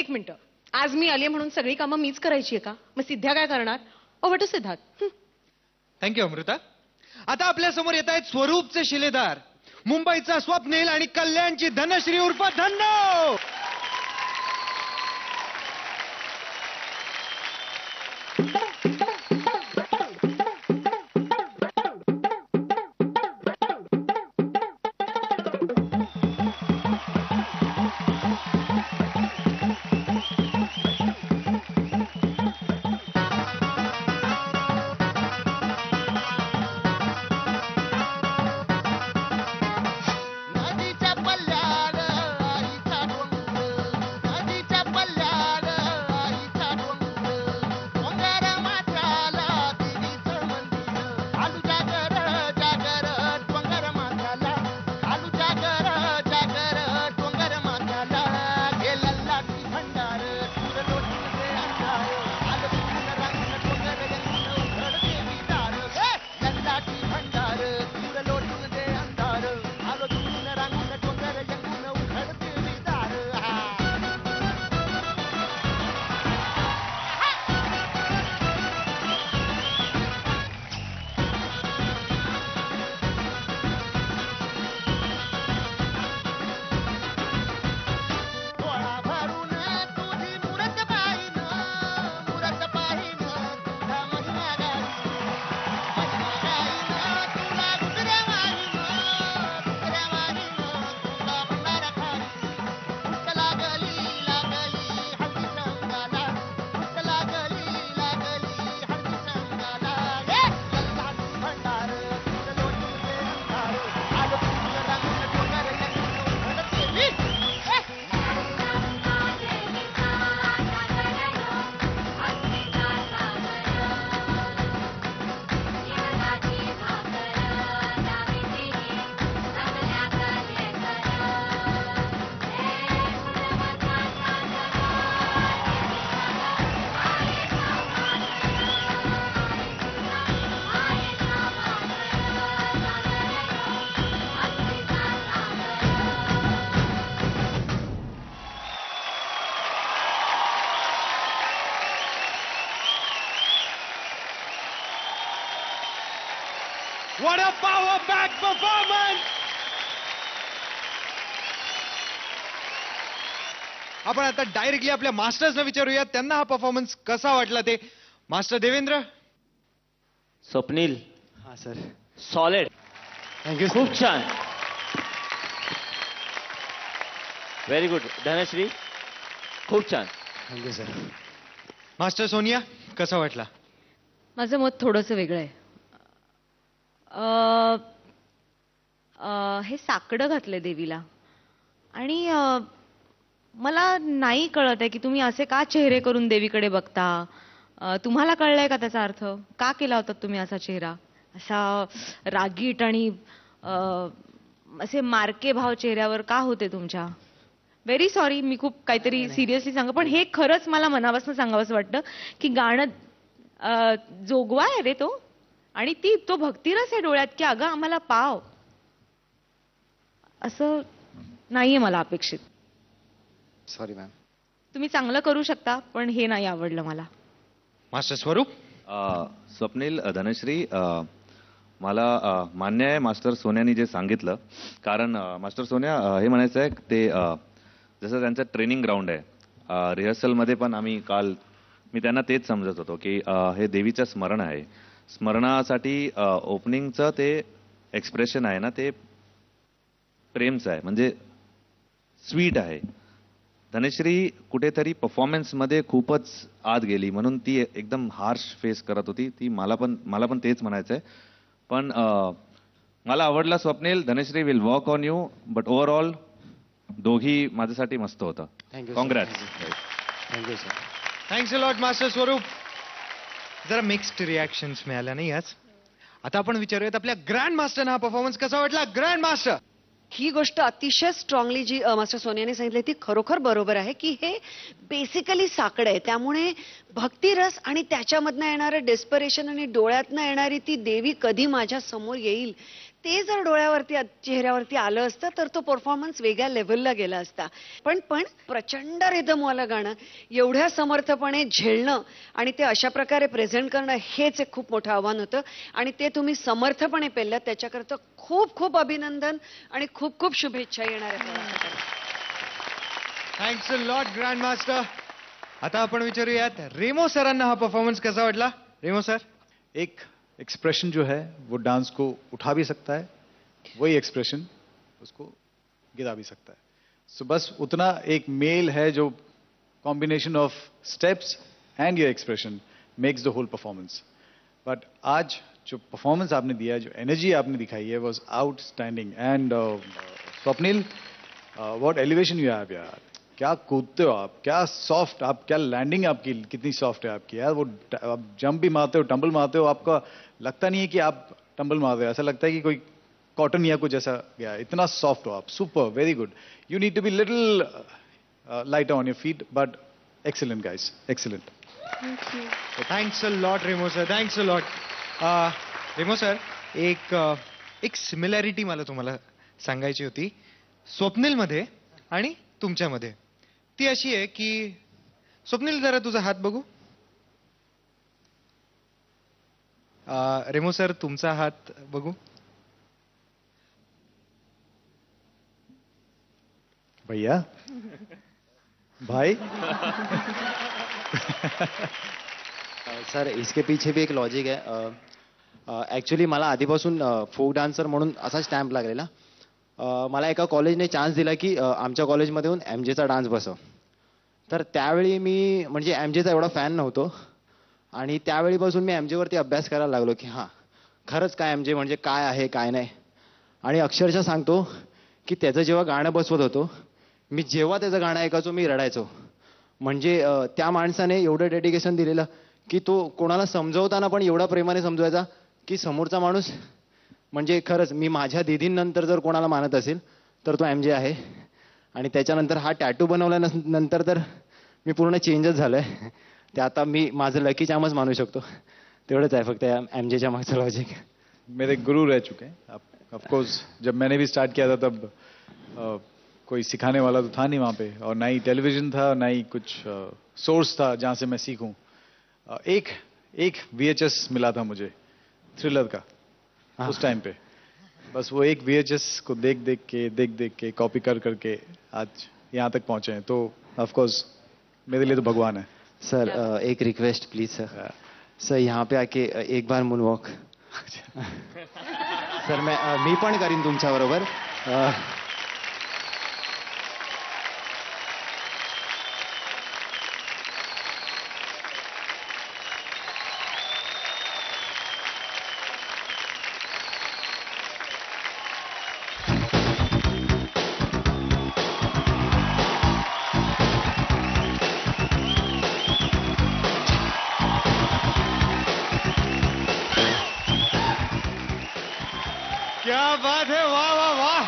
एक मिनिट, आज मी आली म्हणून सगळी कामं मीच करायची आहे का? मग सिद्ध्या काय करणार? Over to Siddharth. Thank you Amruta. आता आपल्या समोर येत आहेत स्वरूपचे शिलेदार, मुंबईचा स्वप्नील आणि कल्याणची धनश्री उर्फ Dhanno. What a power back performance! आपण आता डायरेक्टली आपल्या मास्टर्सना विचारूया त्यांना हा परफॉर्मन्स कसा वाटला ते. मास्टर देवेंद्र. स्वप्नील. हा सर. सॉलिड. थँक्यू. खूप छान. Very good. धनश्री खूप छान. Thank you sir. मास्टर सोनिया कसा वाटला? माझं मत थोडंसं वेगळं आहे. हे साकडं घातलंय देवीला आणि मला नाही कळत आहे की तुम्ही असे का चेहरे करून देवीकडे बघता. तुम्हाला कळलंय का त्याचा अर्थ? का केला होता तुम्ही असा चेहरा, असा रागीट आणि असे मारके भाव चेहऱ्यावर का होते तुमच्या? व्हेरी सॉरी, मी खूप काहीतरी सिरियसली सांग, पण हे खरंच मला मनापासून सांगावंसं वाटतं की गाणं जोगवा आहे रे तो, आणि तो भक्तिरस आहे डोळ्यात की अगं आम्हाला पाव, असं नाहीये मला अपेक्षित. Sorry ma'am. तुम्ही चांगलं करू शकता पण हे नाही आवडलं मला. मास्टर स्वरूप. स्वप्नील, धनश्री, मला मान्य आहे मास्टर सोन्यानी जे सांगितलं, कारण मास्टर सोन्या हे म्हणायचं आहे ते जसं त्यांचं ट्रेनिंग ग्राउंड आहे. रिहर्सलमध्ये पण आम्ही काल मी त्यांना तेच समजत होतो की हे देवीचं स्मरण आहे. स्मरणासाठी ओपनिंगचं ते एक्सप्रेशन आहे ना ते प्रेमचं आहे, म्हणजे स्वीट आहे. धनश्री कुठेतरी परफॉर्मन्समध्ये खूपच आत गेली म्हणून ती एकदम हार्श फेस करत होती. ती मला पण तेच म्हणायचं आहे. पण मला आवडला Swapnil. Dhanashree will work on you, but overall दोघी माझ्यासाठी मस्त होतं. Congrats. Thank you sir. Thanks a lot master स्वरूप. जरा मिक्स्ड रिॲक्शन्स मिळाल्या नाही आज. आता आपण विचारूयात आपल्या ग्रँड मास्टरना हा परफॉर्मन्स कसा वाटला. Grand master. ही गोष्ट अतिशय स्ट्रॉंगली जी मास्टर सोनियाने सांगितली ती खरोखर बरोबर आहे की हे बेसिकली साकड आहे, त्यामुळे भक्तिरस आणि त्याच्यामधनं येणारं डेस्परेशन आणि डोळ्यातनं येणारी ती देवी कधी माझ्या समोर येईल ते जर डोळ्यावरती चेहऱ्यावरती आलं असतं तर तो परफॉर्मन्स वेगळ्या लेवलला गेला असता. पण प्रचंड रिदमवालं गाणं एवढ्या समर्थपणे झेलणं आणि ते अशा प्रकारे प्रेझेंट करणं हेच एक खूप मोठं आव्हान होतं आणि ते तुम्ही समर्थपणे पेललात. त्याच्याकरता खूप खूप अभिनंदन आणि खूप खूप शुभेच्छा येणार आहेत. Thanks a lot grand master. आता आपण विचारूयात रेमो सरांना हा परफॉर्मन्स कसा वाटला. रेमो सर. एक एक्सप्रेशन जो है वो डांस को उठा भी सकता है, वही एक्सप्रेशन उसको गिरा भी सकता है. सो बस उतना एक मेल है जो combination of steps and your expression makes the whole performance. But आज जो परफॉर्मेंस आपने दिया है, जो एनर्जी आपने दिखाई है, was outstanding. End Swapnil, what elevation you have यार. क्या कूदते हो आप, क्या सॉफ्ट आप, क्या लैंडिंग आपकी कितनी सॉफ्ट है आपकी यार. वो आप जंप भी मारते हो, टंबल मारते हो, आपका लगता नहीं है कि आप टंबल मार रहे हो. ऐसा लगता है कि कोई कॉटन या कुछ ऐसा गया. इतना सॉफ्ट हो आप. Super, very good. You need to be little lighter on your feet, but excellent guys, excellent. Thanks a lot Remo sir. Thanks a lot. Remo sir, एक सिमिलॅरिटी मला तुम्हाला सांगायची होती स्वप्नीलमध्ये आणि तुमच्यामध्ये. ती अशी आहे की स्वप्नील, जरा तुझा हात बघू. रेमो सर, तुमचा हात बघू. भैया, भाई. सर, इसके पीछे भी एक लॉजिक है. ॲक्च्युली मला आधीपासून फोक डान्सर म्हणून असा स्टॅम्प लागलेला. मला एका कॉलेजने चान्स दिला की आमच्या कॉलेजमध्ये येऊन एमजेचा डान्स बसव. तर त्यावेळी मी म्हणजे एमजेचा एवढा फॅन नव्हतो आणि त्यावेळीपासून मी एमजेवरती अभ्यास करायला लागलो की हां, खरंच काय एमजे म्हणजे काय आहे काय नाही. आणि अक्षरशः सांगतो की त्याचं जेव्हा गाणं बसवत होतो, मी जेव्हा त्याचं गाणं ऐकायचो मी रडायचो. म्हणजे त्या माणसाने एवढं डेडिकेशन दिलेलं की तो कोणाला समजवताना पण एवढा प्रेमाने समजवायचा की समोरचा माणूस म्हणजे खरंच मी माझ्या दीदींनंतर जर कोणाला मानत असेल तर तो एमजे आहे. आणि त्याच्यानंतर हा टॅटू बनवल्यानंतर तर मी पूर्ण चेंजच झालोय. ते आता मी माझं लकी चामच मानू शकतो. तेवढंच आहे फक्त एमजेच्या मागचं लॉजिक. मेरे गुरु रह चुके हैं. ऑफ कोर्स जब मैंने भी स्टार्ट किया था तब कोई सिखाने वाला तो था नहीं वहाँ पे, और ना ही टेलीविजन था, ना ही कुछ सोर्स था जहाँ से मैं सीखूं. एक VHS मिला था मुझे थ्रिलर का उस टाइम पे. बस वो एक VHS को देख के कॉपी करके आज यहाँ तक पहुंचे हैं. तो ऑफ कोर्स मेरे लिए तो भगवान है. सर, एक रिक्वेस्ट प्लीज सर. सर, यहाँ पे आके एक बार मून वॉक. सर, मी पण करीन तुमच्या बरोबर. क्या बात है. वाह वाह वाह.